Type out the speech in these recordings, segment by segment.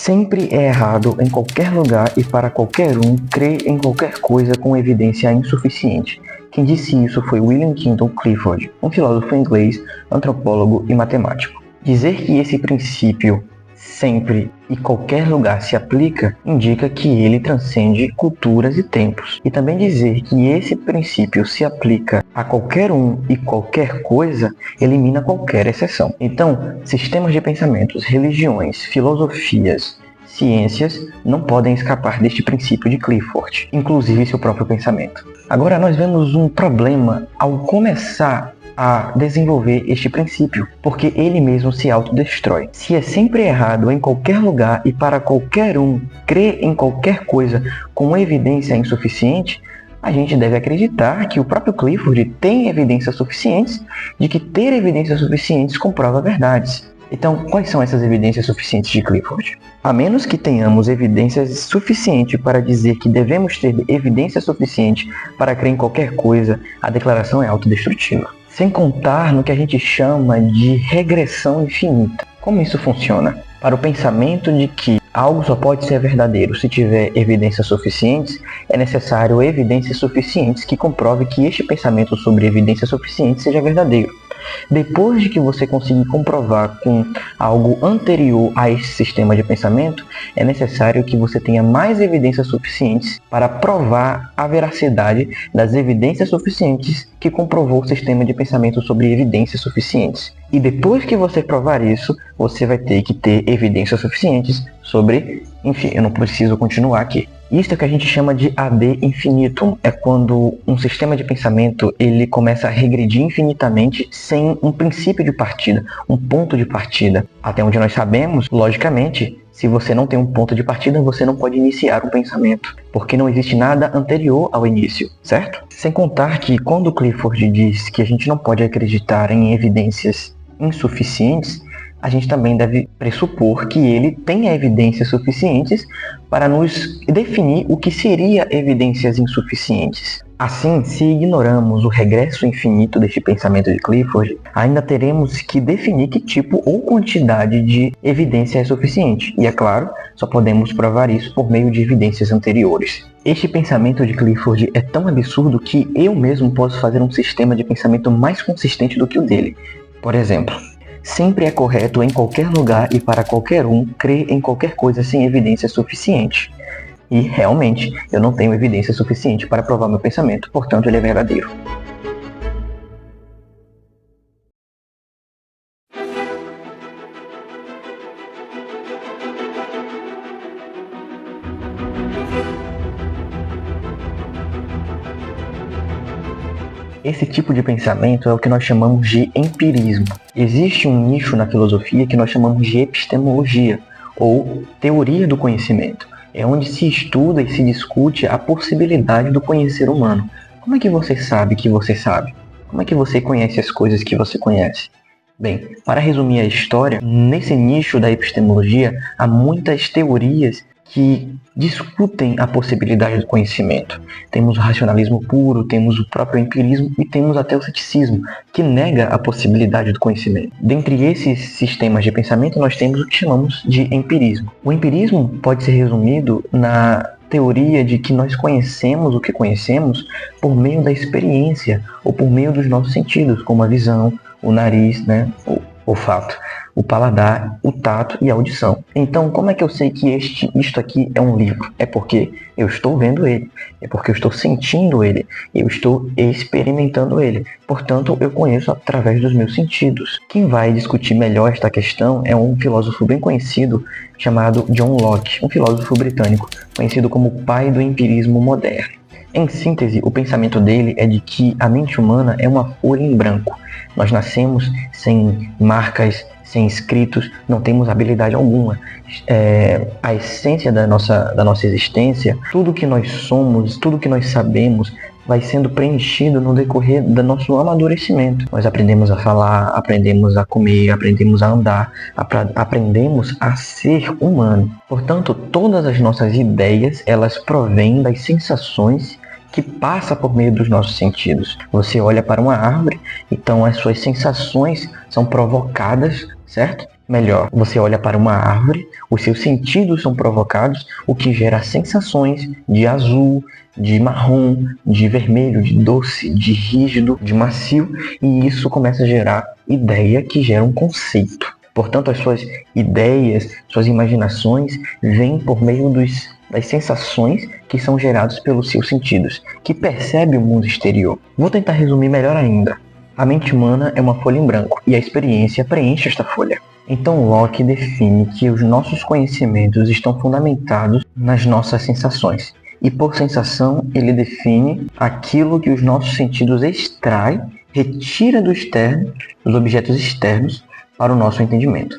Sempre é errado em qualquer lugar e para qualquer um crer em qualquer coisa com evidência insuficiente. Quem disse isso foi William Kingdon Clifford, um filósofo inglês, antropólogo e matemático. Dizer que esse princípio sempre e qualquer lugar se aplica indica que ele transcende culturas e tempos. E também dizer que esse princípio se aplica a qualquer um e qualquer coisa elimina qualquer exceção. Então, sistemas de pensamentos, religiões, filosofias, ciências não podem escapar deste princípio de Clifford, inclusive seu próprio pensamento. Agora nós vemos um problema ao começar a desenvolver este princípio, porque ele mesmo se autodestrói. Se é sempre errado em qualquer lugar e para qualquer um crer em qualquer coisa com evidência insuficiente, a gente deve acreditar que o próprio Clifford tem evidências suficientes de que ter evidências suficientes comprova verdades. Então, quais são essas evidências suficientes de Clifford? A menos que tenhamos evidências suficientes para dizer que devemos ter evidência suficiente para crer em qualquer coisa, a declaração é autodestrutiva. Sem contar no que a gente chama de regressão infinita. Como isso funciona? Para o pensamento de que algo só pode ser verdadeiro se tiver evidências suficientes, é necessário evidências suficientes que comprove que este pensamento sobre evidências suficientes seja verdadeiro. Depois de que você conseguir comprovar com algo anterior a este sistema de pensamento, é necessário que você tenha mais evidências suficientes para provar a veracidade das evidências suficientes que comprovou o sistema de pensamento sobre evidências suficientes. E depois que você provar isso, você vai ter que ter evidências suficientes sobre... Enfim, eu não preciso continuar aqui. Isso é o que a gente chama de ad infinitum. É quando um sistema de pensamento ele começa a regredir infinitamente sem um princípio de partida, um ponto de partida. Até onde nós sabemos, logicamente, se você não tem um ponto de partida, você não pode iniciar um pensamento, porque não existe nada anterior ao início, certo? Sem contar que quando Clifford diz que a gente não pode acreditar em evidências insuficientes, a gente também deve pressupor que ele tenha evidências suficientes para nos definir o que seria evidências insuficientes. Assim, se ignoramos o regresso infinito deste pensamento de Clifford, ainda teremos que definir que tipo ou quantidade de evidência é suficiente. E é claro, só podemos provar isso por meio de evidências anteriores. Este pensamento de Clifford é tão absurdo que eu mesmo posso fazer um sistema de pensamento mais consistente do que o dele. Por exemplo, sempre é correto em qualquer lugar e para qualquer um crer em qualquer coisa sem evidência suficiente. E, realmente, eu não tenho evidência suficiente para provar meu pensamento, portanto ele é verdadeiro. Esse tipo de pensamento é o que nós chamamos de empirismo. Existe um nicho na filosofia que nós chamamos de epistemologia, ou teoria do conhecimento. É onde se estuda e se discute a possibilidade do conhecer humano. Como é que você sabe que você sabe? Como é que você conhece as coisas que você conhece? Bem, para resumir a história, nesse nicho da epistemologia há muitas teorias que discutem a possibilidade do conhecimento. Temos o racionalismo puro, temos o próprio empirismo e temos até o ceticismo, que nega a possibilidade do conhecimento. Dentre esses sistemas de pensamento, nós temos o que chamamos de empirismo. O empirismo pode ser resumido na teoria de que nós conhecemos o que conhecemos por meio da experiência ou por meio dos nossos sentidos, como a visão, o nariz, o olfato, o paladar, o tato e a audição. Então, como é que eu sei que isto aqui é um livro? É porque eu estou vendo ele, é porque eu estou sentindo ele, eu estou experimentando ele. Portanto, eu conheço através dos meus sentidos. Quem vai discutir melhor esta questão é um filósofo bem conhecido chamado John Locke, um filósofo britânico, conhecido como o pai do empirismo moderno. Em síntese, o pensamento dele é de que a mente humana é uma folha em branco. Nós nascemos sem marcas, sem escritos, não temos habilidade alguma. A essência da nossa existência, tudo que nós somos, tudo que nós sabemos, vai sendo preenchido no decorrer do nosso amadurecimento. Nós aprendemos a falar, aprendemos a comer, aprendemos a andar, aprendemos a ser humano. Portanto, todas as nossas ideias, elas provêm das sensações que passa por meio dos nossos sentidos. Você olha para uma árvore, então as suas sensações são provocadas, certo? Melhor, você olha para uma árvore, os seus sentidos são provocados, o que gera sensações de azul, de marrom, de vermelho, de doce, de rígido, de macio, e isso começa a gerar ideia que gera um conceito. Portanto, as suas ideias, suas imaginações vêm por meio das sensações que são geradas pelos seus sentidos, que percebe o mundo exterior. Vou tentar resumir melhor ainda. A mente humana é uma folha em branco e a experiência preenche esta folha. Então Locke define que os nossos conhecimentos estão fundamentados nas nossas sensações. E por sensação, ele define aquilo que os nossos sentidos extraem, retira do externo, dos objetos externos, para o nosso entendimento.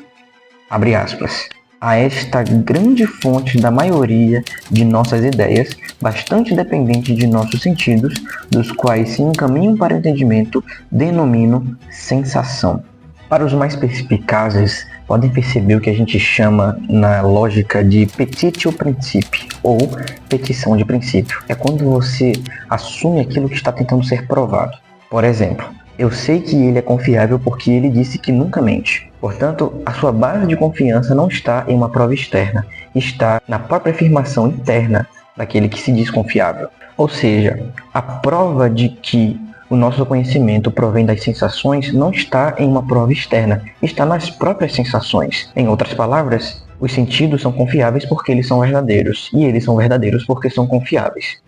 Abre aspas. A esta grande fonte da maioria de nossas ideias, bastante dependente de nossos sentidos, dos quais se encaminham para o entendimento, denomino sensação. Para os mais perspicazes, podem perceber o que a gente chama na lógica de petitio principii, ou petição de princípio. É quando você assume aquilo que está tentando ser provado. Por exemplo, eu sei que ele é confiável porque ele disse que nunca mente. Portanto, a sua base de confiança não está em uma prova externa, está na própria afirmação interna daquele que se diz confiável. Ou seja, a prova de que o nosso conhecimento provém das sensações não está em uma prova externa, está nas próprias sensações. Em outras palavras, os sentidos são confiáveis porque eles são verdadeiros, e eles são verdadeiros porque são confiáveis.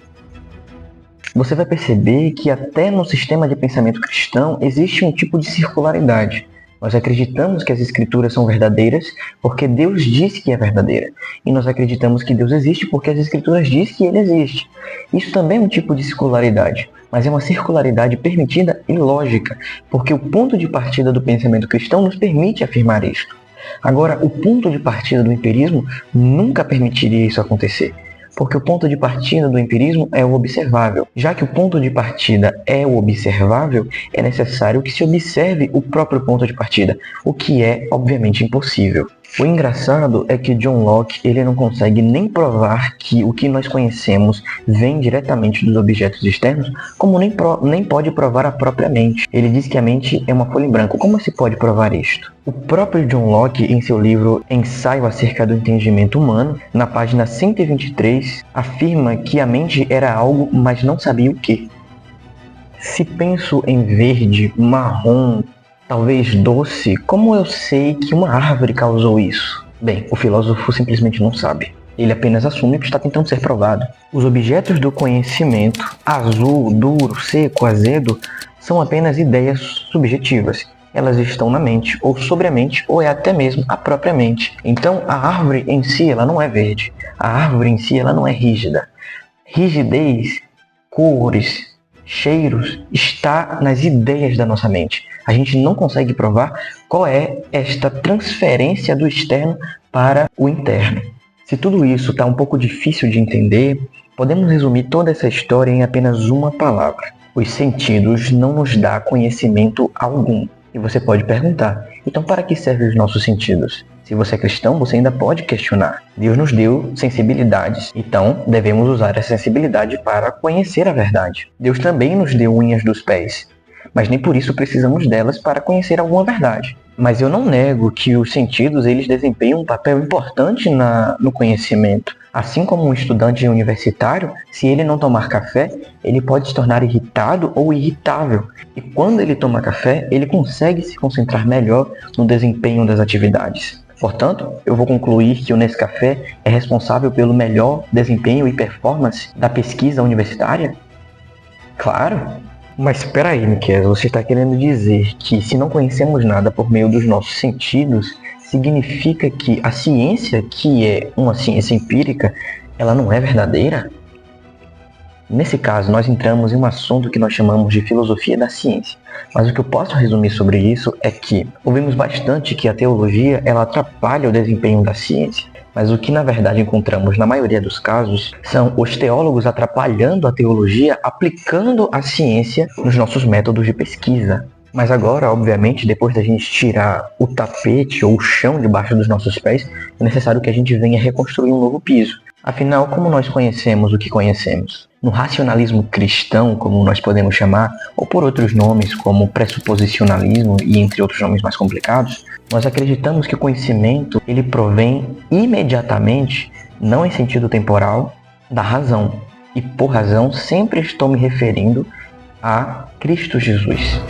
Você vai perceber que até no sistema de pensamento cristão existe um tipo de circularidade. Nós acreditamos que as escrituras são verdadeiras porque Deus disse que é verdadeira. E nós acreditamos que Deus existe porque as escrituras dizem que ele existe. Isso também é um tipo de circularidade, mas é uma circularidade permitida e lógica, porque o ponto de partida do pensamento cristão nos permite afirmar isto. Agora, o ponto de partida do empirismo nunca permitiria isso acontecer. Porque o ponto de partida do empirismo é o observável. Já que o ponto de partida é o observável, é necessário que se observe o próprio ponto de partida, o que é, obviamente, impossível. O engraçado é que John Locke ele não consegue nem provar que o que nós conhecemos vem diretamente dos objetos externos, como nem pode provar a própria mente. Ele diz que a mente é uma folha em branco. Como se pode provar isto? O próprio John Locke, em seu livro Ensaio acerca do entendimento humano, na página 123, afirma que a mente era algo, mas não sabia o que. Se penso em verde, marrom, talvez doce, como eu sei que uma árvore causou isso? Bem, o filósofo simplesmente não sabe. Ele apenas assume que está tentando ser provado. Os objetos do conhecimento, azul, duro, seco, azedo, são apenas ideias subjetivas. Elas estão na mente, ou sobre a mente, ou é até mesmo a própria mente. Então, a árvore em si ela não é verde. A árvore em si ela não é rígida. Rigidez, cores, cheiros, está nas ideias da nossa mente. A gente não consegue provar qual é esta transferência do externo para o interno. Se tudo isso está um pouco difícil de entender, podemos resumir toda essa história em apenas uma palavra. Os sentidos não nos dão conhecimento algum. E você pode perguntar, então para que servem os nossos sentidos? Se você é cristão, você ainda pode questionar. Deus nos deu sensibilidades, então devemos usar essa sensibilidade para conhecer a verdade. Deus também nos deu unhas dos pés, mas nem por isso precisamos delas para conhecer alguma verdade. Mas eu não nego que os sentidos eles desempenham um papel importante no conhecimento. Assim como um estudante universitário, se ele não tomar café, ele pode se tornar irritado ou irritável. E quando ele toma café, ele consegue se concentrar melhor no desempenho das atividades. Portanto, eu vou concluir que o Nescafé é responsável pelo melhor desempenho e performance da pesquisa universitária? Claro! Mas espera aí, Miquel, você está querendo dizer que se não conhecemos nada por meio dos nossos sentidos, significa que a ciência, que é uma ciência empírica, ela não é verdadeira? Nesse caso, nós entramos em um assunto que nós chamamos de filosofia da ciência. Mas o que eu posso resumir sobre isso é que ouvimos bastante que a teologia ela atrapalha o desempenho da ciência. Mas o que na verdade encontramos na maioria dos casos são os teólogos atrapalhando a teologia, aplicando a ciência nos nossos métodos de pesquisa. Mas agora, obviamente, depois da gente tirar o tapete ou o chão debaixo dos nossos pés, é necessário que a gente venha reconstruir um novo piso. Afinal, como nós conhecemos o que conhecemos? No racionalismo cristão, como nós podemos chamar, ou por outros nomes como pressuposicionalismo e entre outros nomes mais complicados, Nós acreditamos que o conhecimento ele provém imediatamente, não em sentido temporal, da razão. E por razão sempre estou me referindo a Cristo Jesus.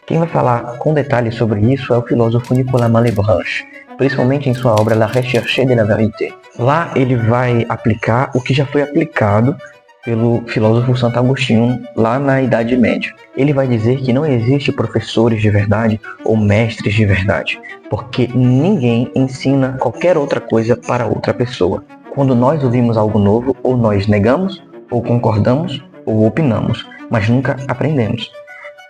Quem vai falar com detalhes sobre isso é o filósofo Nicolas Malebranche, principalmente em sua obra La Recherche de la Vérité. Lá ele vai aplicar o que já foi aplicado pelo filósofo Santo Agostinho lá na Idade Média. Ele vai dizer que não existe professores de verdade ou mestres de verdade, porque ninguém ensina qualquer outra coisa para outra pessoa. Quando nós ouvimos algo novo, ou nós negamos, ou concordamos, ou opinamos, mas nunca aprendemos.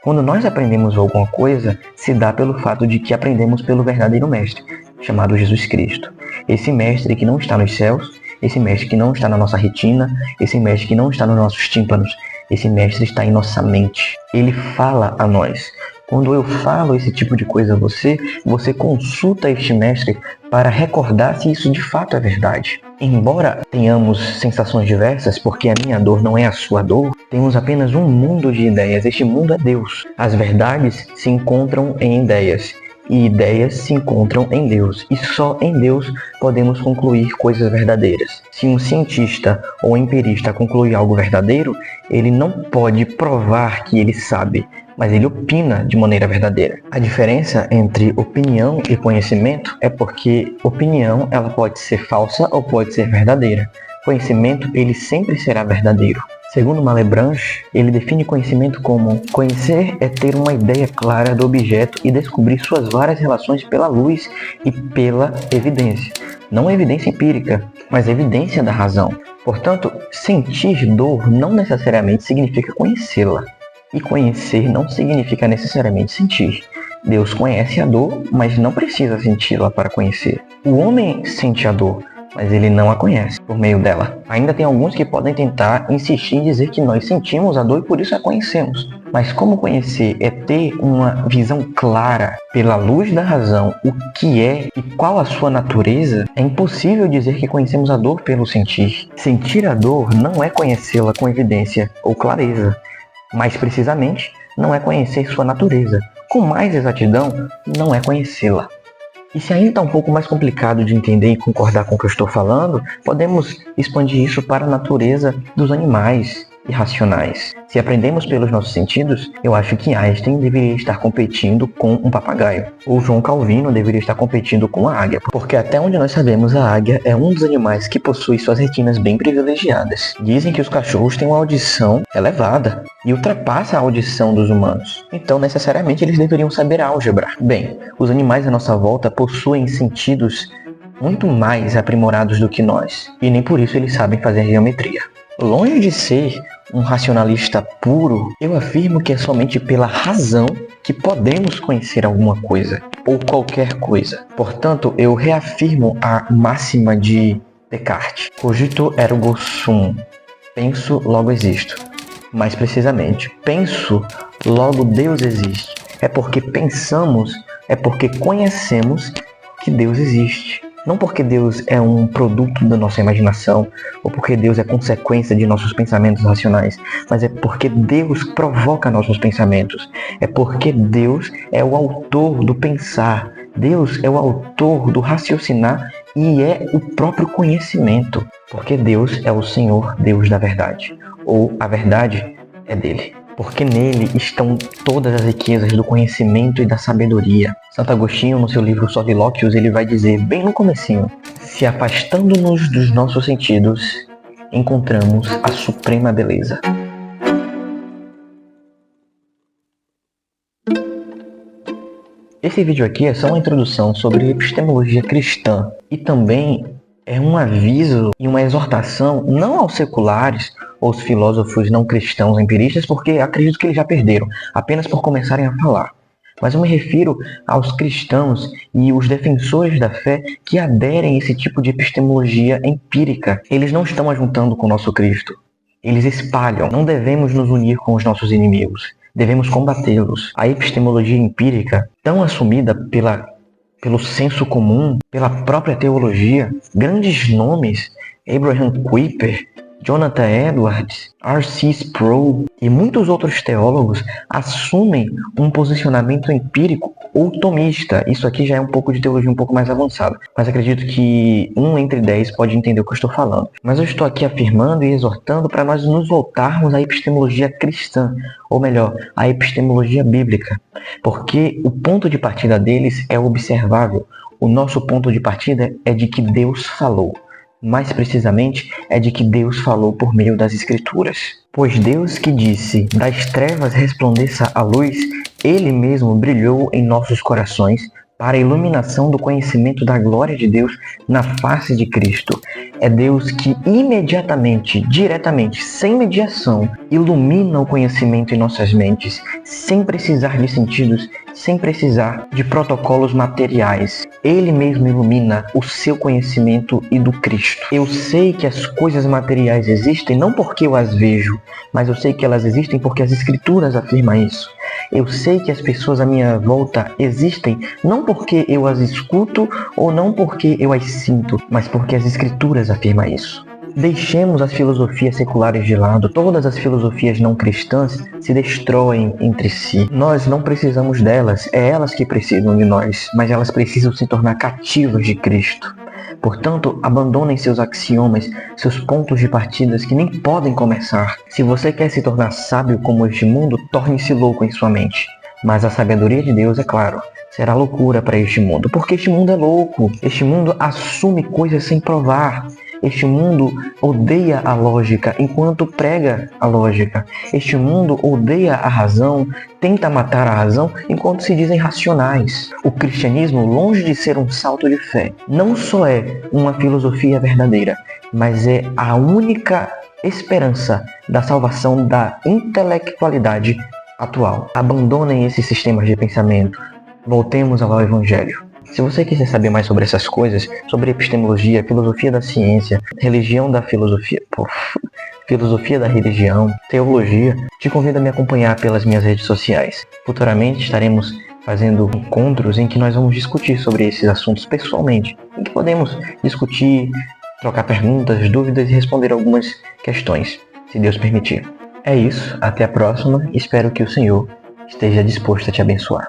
Quando nós aprendemos alguma coisa, se dá pelo fato de que aprendemos pelo verdadeiro mestre, chamado Jesus Cristo. Esse mestre que não está nos céus, esse mestre que não está na nossa retina, esse mestre que não está nos nossos tímpanos, esse mestre está em nossa mente. Ele fala a nós. Quando eu falo esse tipo de coisa a você, você consulta este mestre para recordar se isso de fato é verdade. Embora tenhamos sensações diversas, porque a minha dor não é a sua dor, temos apenas um mundo de ideias. Este mundo é Deus. As verdades se encontram em ideias. E ideias se encontram em Deus, e só em Deus podemos concluir coisas verdadeiras. Se um cientista ou empirista concluir algo verdadeiro, ele não pode provar que ele sabe, mas ele opina de maneira verdadeira. A diferença entre opinião e conhecimento é porque opinião ela pode ser falsa ou pode ser verdadeira. Conhecimento ele sempre será verdadeiro. Segundo Malebranche, ele define conhecimento como: conhecer é ter uma ideia clara do objeto e descobrir suas várias relações pela luz e pela evidência. Não evidência empírica, mas evidência da razão. Portanto, sentir dor não necessariamente significa conhecê-la. E conhecer não significa necessariamente sentir. Deus conhece a dor, mas não precisa senti-la para conhecer. O homem sente a dor, mas ele não a conhece por meio dela. Ainda tem alguns que podem tentar insistir em dizer que nós sentimos a dor e por isso a conhecemos. Mas como conhecer é ter uma visão clara pela luz da razão o que é e qual a sua natureza, é impossível dizer que conhecemos a dor pelo sentir. Sentir a dor não é conhecê-la com evidência ou clareza. Mais precisamente, não é conhecer sua natureza. Com mais exatidão, não é conhecê-la. E se ainda está um pouco mais complicado de entender e concordar com o que eu estou falando, podemos expandir isso para a natureza dos animais irracionais. Se aprendemos pelos nossos sentidos, eu acho que Einstein deveria estar competindo com um papagaio. Ou João Calvino deveria estar competindo com a águia. Porque até onde nós sabemos, a águia é um dos animais que possui suas retinas bem privilegiadas. Dizem que os cachorros têm uma audição elevada e ultrapassa a audição dos humanos. Então, necessariamente, eles deveriam saber álgebra. Bem, os animais à nossa volta possuem sentidos muito mais aprimorados do que nós. E nem por isso eles sabem fazer geometria. Longe de ser um racionalista puro, eu afirmo que é somente pela razão que podemos conhecer alguma coisa, ou qualquer coisa. Portanto, eu reafirmo a máxima de Descartes: cogito ergo sum. Penso, logo existo. Mais precisamente, penso, logo Deus existe. É porque pensamos, é porque conhecemos que Deus existe. Não porque Deus é um produto da nossa imaginação, ou porque Deus é consequência de nossos pensamentos racionais, mas é porque Deus provoca nossos pensamentos. É porque Deus é o autor do pensar. Deus é o autor do raciocinar e é o próprio conhecimento. Porque Deus é o Senhor, Deus da verdade. Ou a verdade é dele. Porque nele estão todas as riquezas do conhecimento e da sabedoria. Santo Agostinho, no seu livro Solilóquios, ele vai dizer bem no comecinho: se afastando-nos dos nossos sentidos, encontramos a suprema beleza. Esse vídeo aqui é só uma introdução sobre epistemologia cristã e também é um aviso e uma exortação não aos seculares ou aos filósofos não cristãos empiristas, porque acredito que eles já perderam, apenas por começarem a falar. Mas eu me refiro aos cristãos e os defensores da fé que aderem a esse tipo de epistemologia empírica. Eles não estão ajuntando com o nosso Cristo. Eles espalham. Não devemos nos unir com os nossos inimigos. Devemos combatê-los. A epistemologia empírica, tão assumida pelo senso comum, pela própria teologia. Grandes nomes, Abraham Kuyper, Jonathan Edwards, R.C. Sproul e muitos outros teólogos assumem um posicionamento empírico ou tomista. Isso aqui já é um pouco de teologia um pouco mais avançada, mas acredito que 1 entre 10 pode entender o que eu estou falando. Mas eu estou aqui afirmando e exortando para nós nos voltarmos à epistemologia cristã, ou melhor, à epistemologia bíblica, porque o ponto de partida deles é observável. O nosso ponto de partida é de que Deus falou. Mais precisamente, é de que Deus falou por meio das Escrituras. Pois Deus que disse, das trevas resplandeça a luz, Ele mesmo brilhou em nossos corações para a iluminação do conhecimento da glória de Deus na face de Cristo. É Deus que imediatamente, diretamente, sem mediação, ilumina o conhecimento em nossas mentes, sem precisar de sentidos, sem precisar de protocolos materiais. Ele mesmo ilumina o seu conhecimento e do Cristo. Eu sei que as coisas materiais existem não porque eu as vejo, mas eu sei que elas existem porque as Escrituras afirmam isso. Eu sei que as pessoas à minha volta existem não porque eu as escuto ou não porque eu as sinto, mas porque as Escrituras afirmam isso. Deixemos as filosofias seculares de lado. Todas as filosofias não cristãs se destroem entre si. Nós não precisamos delas, é elas que precisam de nós, mas elas precisam se tornar cativas de Cristo. Portanto, abandonem seus axiomas, seus pontos de partida que nem podem começar. Se você quer se tornar sábio como este mundo, torne-se louco em sua mente. Mas a sabedoria de Deus, é claro, será loucura para este mundo, porque este mundo é louco. Este mundo assume coisas sem provar. Este mundo odeia a lógica enquanto prega a lógica. Este mundo odeia a razão, tenta matar a razão enquanto se dizem racionais. O cristianismo, longe de ser um salto de fé, não só é uma filosofia verdadeira, mas é a única esperança da salvação da intelectualidade atual. Abandonem esses sistemas de pensamento. Voltemos ao Evangelho. Se você quiser saber mais sobre essas coisas, sobre epistemologia, filosofia da ciência, religião da filosofia, filosofia da religião, teologia, te convido a me acompanhar pelas minhas redes sociais. Futuramente estaremos fazendo encontros em que nós vamos discutir sobre esses assuntos pessoalmente, em que podemos discutir, trocar perguntas, dúvidas e responder algumas questões, se Deus permitir. É isso, até a próxima, espero que o Senhor esteja disposto a te abençoar.